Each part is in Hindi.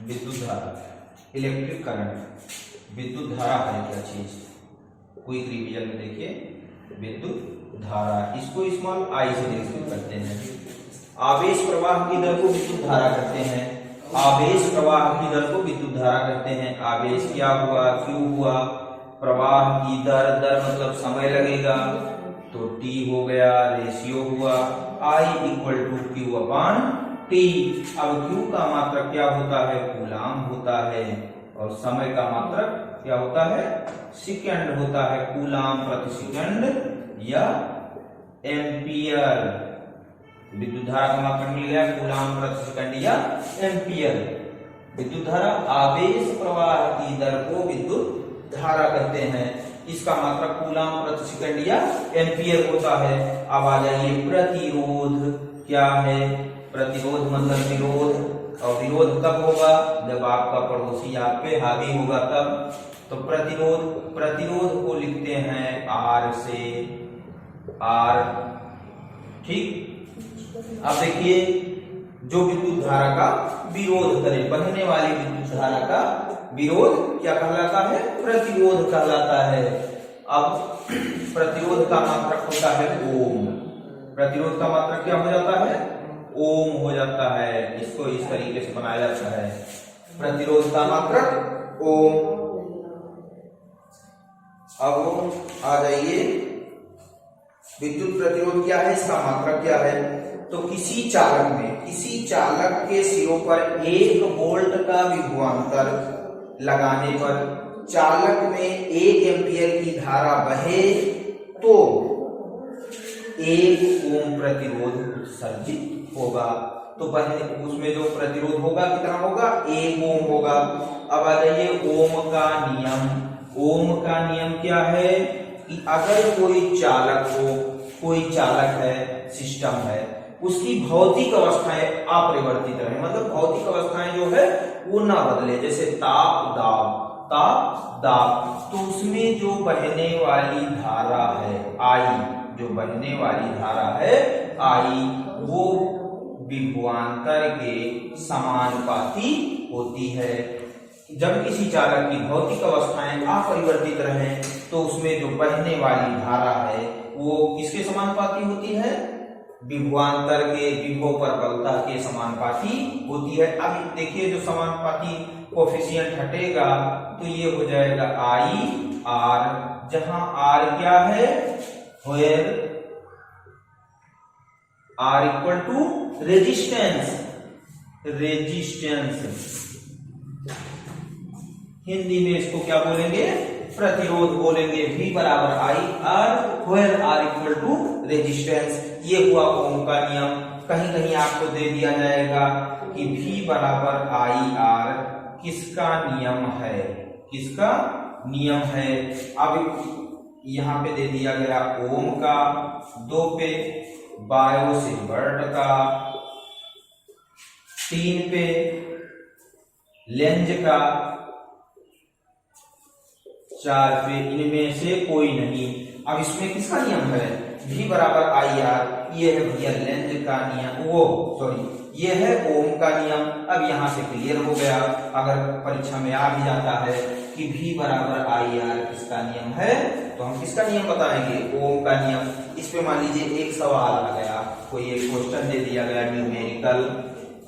विद्युत धारा, इलेक्ट्रिक करंट, विद्युत धारा है क्या चीज, क्विक रिवीजन में देखिए, विद्युत धारा, इसको स्मॉल आई से निरूपित करते हैं। आवेश प्रवाह की दर को विद्युत धारा करते हैं, आवेश प्रवाह की दर को विद्युत धारा करते हैं। आवेश क्या हुआ, क्यू हुआ, प्रवाह की दर, दर मतलब समय लगेगा, तो T हो गया, रेशियो हुआ I equal to Q upon T. अब Q का मात्रक क्या होता है, कूलाम होता है, और समय का मात्रक क्या होता है, सेकंड होता है, कूलाम प्रति सेकंड या एम्पियर। विद्युत धारा का मात्रक मिल गया, कूलाम प्रति सेकंड या एम्पियर। विद्युत धारा, आवेश प्रवाह की दर को विद्युत धारा कहते हैं, इसका मात्रक कूलाम प्रति सेकंड या एम्पियर होता है। अब आ जाइए प्रतिरोध क्या है, प्रतिरोध मतलब विरोध, और विरोध कब होगा, जब आपका पड़ोसी आप पे हावी होगा तब। तो प्रतिरोध, प्रतिरोध को लिखते हैं R से, R, ठीक। अब देखिए, जो विद्युत धारा का विरोध करे, बहने वाली विद्युत धारा का विरोध क्या कहलाता है, प्रतिरोध कहलाता है। अब प्रतिरोध का मात्रक होता है ओम, प्रतिरोध का मात्रक क्या हो जाता है, ओम हो जाता है। इसको इस तरीके से बनाया जाता है, प्रतिरोध का मात्रक ओम। अब आ जाइए, विद्युत प्रतिरोध क्या है, इसका मात्रक क्या है। तो किसी चालक में, किसी चालक के सिरों पर 1 वोल्ट का विभवांतर लगाने पर चालक में 1 एम्पियर की धारा बहे तो 1 ओम प्रतिरोध उत्सर्जित होगा। तो बहने उसमें जो प्रतिरोध होगा कितना होगा, 1 ओम होगा। अब आ जाइए ओम का नियम। ओम का नियम क्या है कि अगर कोई चालक हो, कोई चालक है, सिस्टम है, उसकी भौतिक अवस्थाएं अपरिवर्तित रहे, मतलब भौतिक अवस्थाएं जो है वो ना बदले, जैसे ताप दाब, ताप दाब, तो उसमें जो बहने वाली धारा है आई, जो बहने वाली धारा है आई, वो विभवांतर के समानुपाती होती है। जब किसी चालक की भौतिक अवस्थाएं अपरिवर्तित रहें तो उसमें जो बहने वाली धारा है वो किसके समानुपाती होती है, विभवांतर के, विभव पर बलता के समानुपाती होती है। अब देखिए, जो समानुपाती कोफिशिएंट हटेगा तो ये हो जाएगा आई आर, जहां आर क्या है, where R equal to resistance, resistance Hindi में इसको क्या बोलेंगे, प्रतिरोध बोलेंगे। V बराबर I R, where R equal to resistance. ये हुआ ओम का नियम। कहीं कहीं आपको दे दिया जाएगा कि V बराबर आई आर किसका नियम है, किसका नियम है। अब यहाँ पे दे दिया गया ओम का, 2 पे बायो सिल्बर्ट का, 3 पे लेंज का, 4 पे इनमें से कोई नहीं। अब इसमें किसका नियम है, V बराबर आई आर, ये है भैया लेंज का नियम, वो सॉरी ये है ओम का नियम। अब यहां से क्लियर हो गया, अगर परीक्षा में आ भी जाता है कि V बराबर आई आर किसका नियम है, तो हम किसका नियम बताएंगे, ओम का नियम। इस पे मान लीजिए एक सवाल आ गया, कोई एक क्वेश्चन दे दिया गया न्यूमेरिकल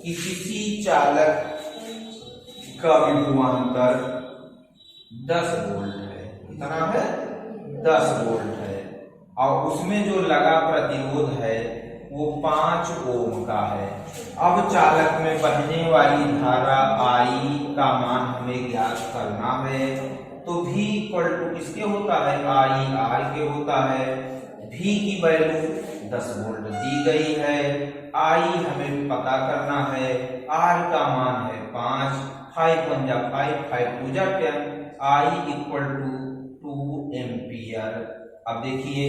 कि किसी चालक का विभवांतर 10 वोल्ट है, कितना है, 10 वोल्ट है, और उसमें जो लगा प्रतिरोध है वो 5 ओम का है। अब चालक में बहने वाली धारा आई का मान हमें ज्ञात करना है, तो V इक्वल टू किसके होता है, आई आर के होता है। V की वैल्यू 10 वोल्ट दी गई है, आई हमें पता करना है, R का मान है 5, 5 1 जा 5, 5 2 जा 10, आई इक्वल टू 2 एम्पियर। अब देखिए,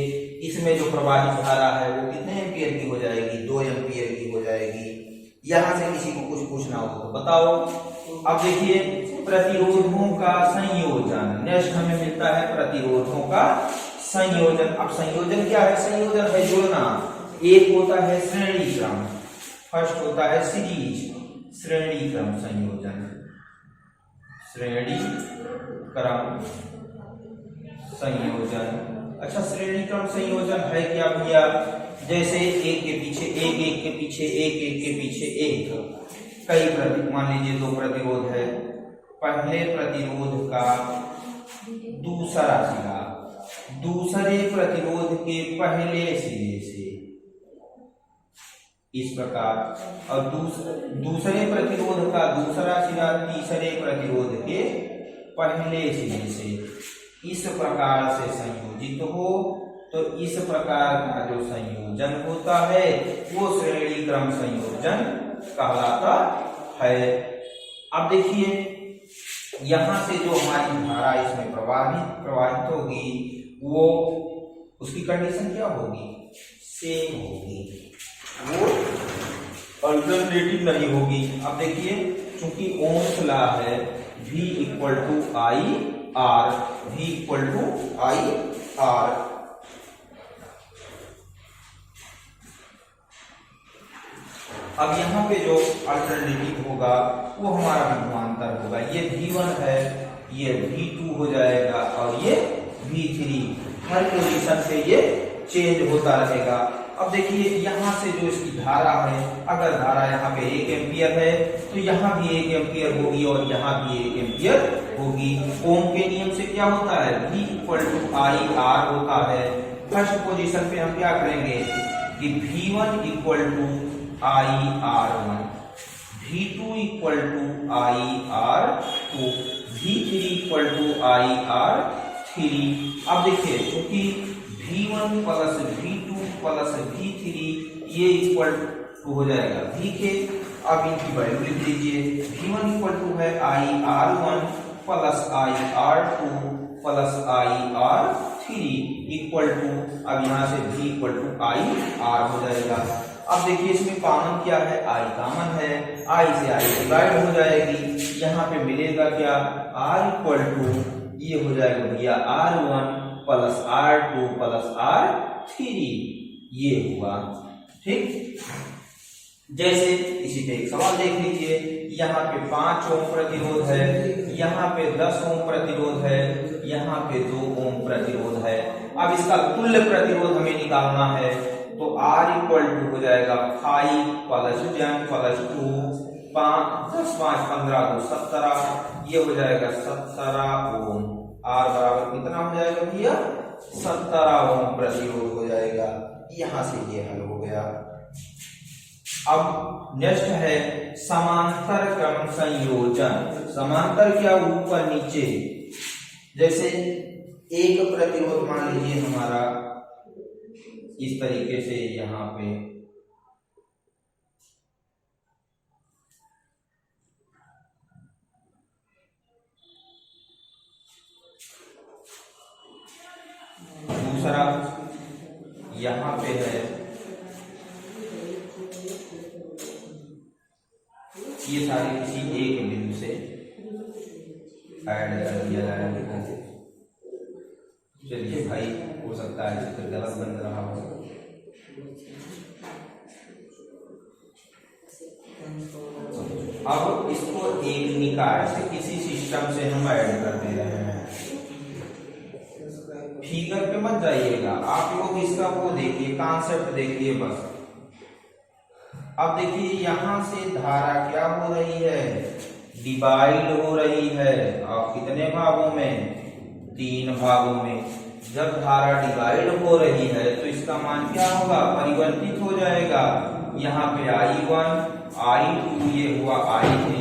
इसमें जो प्रवाहित धारा है वो कितने एम्पियर की हो जाएगी, 2 एम्पियर की हो जाएगी। यहां से किसी को कुछ पूछना हो तो बताओ। अब देखिए, प्रतिरोधों का संयोजन, नेक्स्ट हमें मिलता है प्रतिरोधों का संयोजन। अब संयोजन क्या है, संयोजन है जोड़ना। एक होता है श्रेणी क्रम, फर्स्ट होता है सीरीज, श्रेणी क्रम संयोजन। श्रेणी क्रम संयोजन। अच्छा, श्रेणी क्रम संयोजन है क्या भैया? जैसे एक के पीछे एक, एक के पीछे एक, एक के पीछे एक, कई मान लीजिए 2 प्रतिरोध है, पहले प्रतिरोध का दूसरा सिरा दूसरे प्रतिरोध के पहले सिरे से, इस प्रकार, और दूसरे प्रतिरोध का दूसरा सिरा तीसरे प्रतिरोध के पहले सिरे से, इस प्रकार से संयोजित हो, तो इस प्रकार का जो संयोजन होता है वो श्रेणी क्रम संयोजन कहलाता है। अब देखिए, यहां से जो हमारी धारा इसमें प्रवाहित होगी वो, उसकी कंडीशन क्या होगी? सेम होगी, वो अल्टरनेटिव नहीं होगी। अब देखिए, चूंकि ओम्स लॉ है V equal to I R, V equal to I R, अब यहाँ पे जो अल्टरनेटिव होगा वो हमारा विभवांतर होगा। ये V1 है, ये V2 हो जाएगा और ये V3, हर पोजीशन से ये चेंज होता रहेगा। अब देखिए, यहाँ से जो इसकी धारा है, अगर धारा यहाँ पे 1 एम्पियर है तो यहाँ भी 1 एम्पियर होगी और यहाँ भी 1 एम्पियर होगी। ओम के नियम से क्या होता है? V equal to I R होता है। फर्स्ट पोजीशन पे हम क्या करेंगे कि V1 equal to I R 1, V2 equal to I R 2, V3 equal to I R 3। अब देखिए, क्योंकि V1 plus V2 plus V3 ये इक्वल टू हो जाएगा V के। अब इनकी वैल्यू लिख लीजिए, V1 इक्वल टू है I R 1 plus I R 2 plus I R 3 equal to, अब यहाँ से V equal to I R हो जाएगा। अब देखिए, इसमें कॉमन क्या है? I कॉमन है, I से I डिवाइड हो जाएगी, यहाँ पे मिलेगा क्या? R इक्वल टू, ये हो जाएगा भैया R1 plus R2 plus R3, ये हुआ। ठीक, जैसे इसी पे एक सवाल देख लीजिए, यहाँ पे 5 ओम प्रतिरोध है, यहाँ पे 10 ओम प्रतिरोध है, यहाँ पे 2 ओम प्रतिरोध है। अब इसका तुल्य प्रतिरोध हमें निकालना है, तो R इक्वल टू हो जाएगा 5 प्लस 10 प्लस 2, 5 10 5 15 2 17, ये हो जाएगा 17 ओम। R बराबर कितना हो जाएगा भैया? 17 ओम प्रतिरोध हो जाएगा। यहां से ये हल हो गया। अब नेक्स्ट है समांतर क्रम संयोजन। समांतर क्या? ऊपर नीचे। जैसे एक प्रतिरोध मान लीजिए हमारा इस तरीके से, यहाँ पे दूसरा यहाँ पे है, ये सारे किसी एक बिंदु से ऐड कर दिया जाएगा। चलिए भाई, हो सकता है चित्र गलत बन रहा हो। अब इसको एक निकाय से किसी सिस्टम से हम ऐड कर दे रहे हैं। फिगर पे मत जाइएगा आप लोग, इसका वो देखिए, कॉन्सेप्ट देखिए बस। अब देखिए, यहां से धारा क्या हो रही है? डिवाइड हो रही है। और कितने भागों में? 3 भागों में। जब धारा डिवाइड हो रही है तो इसका मान क्या होगा? परिवर्तित हो जाएगा। यहाँ पे I1 I2 ये हुआ I3,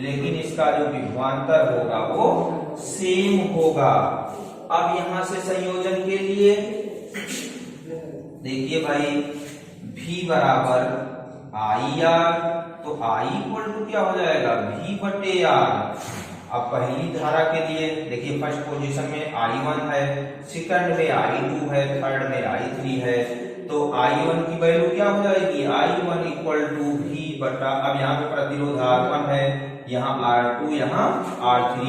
लेकिन इसका जो विभवांतर होगा वो सेम होगा। अब यहां से संयोजन के लिए देखिए भाई, V बराबर आई आर, तो I इक्वल टू क्या हो जाएगा? V बटे आर। अब पहली धारा के लिए देखिए, फर्स्ट पोजीशन में I1 है, सेकंड में I2 है, थर्ड में I3 है, तो I1 की वैल्यू क्या हो जाएगी? I1 इक्वल टू V बटा, अब यहाँ पे प्रतिरोध R1 है, यहाँ R2, यहाँ R3,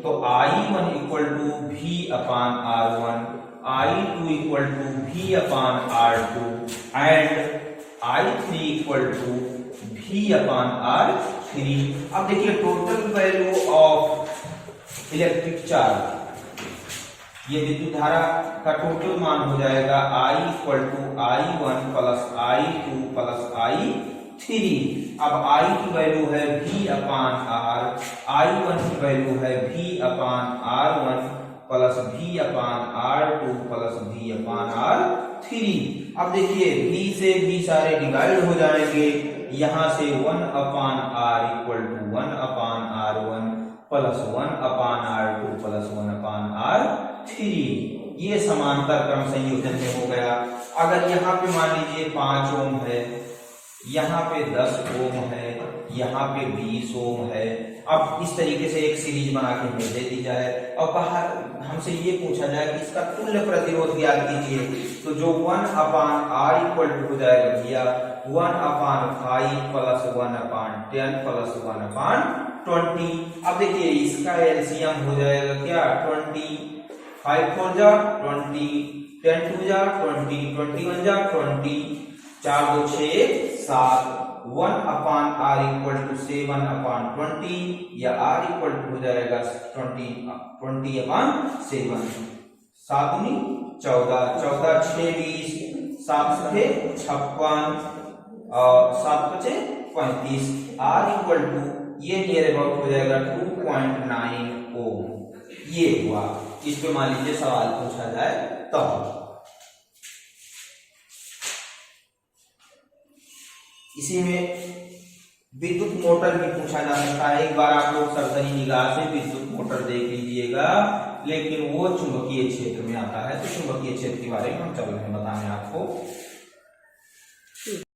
तो I1 equal to V upon R1, I2 equal to V upon R2 and I3 equal to V upon R3। अब देखिए, total value of electric charge, ये विद्युत धारा का टोटल मान हो जाएगा I equal to I1 plus I2 plus I3। अब I की वैल्यू है V अपान R, I1 की वैल्यू है V upon R1 plus V upon R2 plus V upon R3। अब देखिए V से V सारे डिवाइड हो जाएंगे, यहां से 1 upon R equal to 1 upon R1 plus 1 upon R2 plus 1 upon R3। ये समांतर क्रम संयोजन में हो गया। अगर यहाँ पे मान लीजिए 5 ओम है, यहाँ पे 10 ओम है, यहाँ पे 20 ओम है, अब इस तरीके से एक सीरीज बना के हमें दे दी जाए और कहा हमसे ये पूछा जाए कि इसका तुल्य प्रतिरोध ज्ञात कीजिए, तो जो 1 अपान R इक्वल टू हो जाएगा भैया 1 अपान 5 प्लस 1 अपान 10 प्लस 1 अपान 20। अब देखिए इसका एलसीएम हो जाएगा क्या 20, 5 4 जा 20, 10 2 जा 20, 21 जा 20, 4 2 6 7, 1 अपान R इक्वल टू 7 अपान 20 या R इक्वल टू हो जाएगा 20 अपान 7, 7 दूनी 14, 14 6 20, 7 6 56 और 7 5 35, R इक्वल टू ये नियर अबाउट हो जाएगा 2.9 ओम। ये हुआ, इस पे मान लीजिए सवाल पूछा जाए तो। इसी में विद्युत मोटर भी पूछा जा सकता है। एक बार आप लोग सरसरी निगाह से विद्युत मोटर देख लीजिएगा, लेकिन वो चुंबकीय क्षेत्र में आता है, तो चुंबकीय क्षेत्र के बारे में हम चल रहे हैं बताने आपको।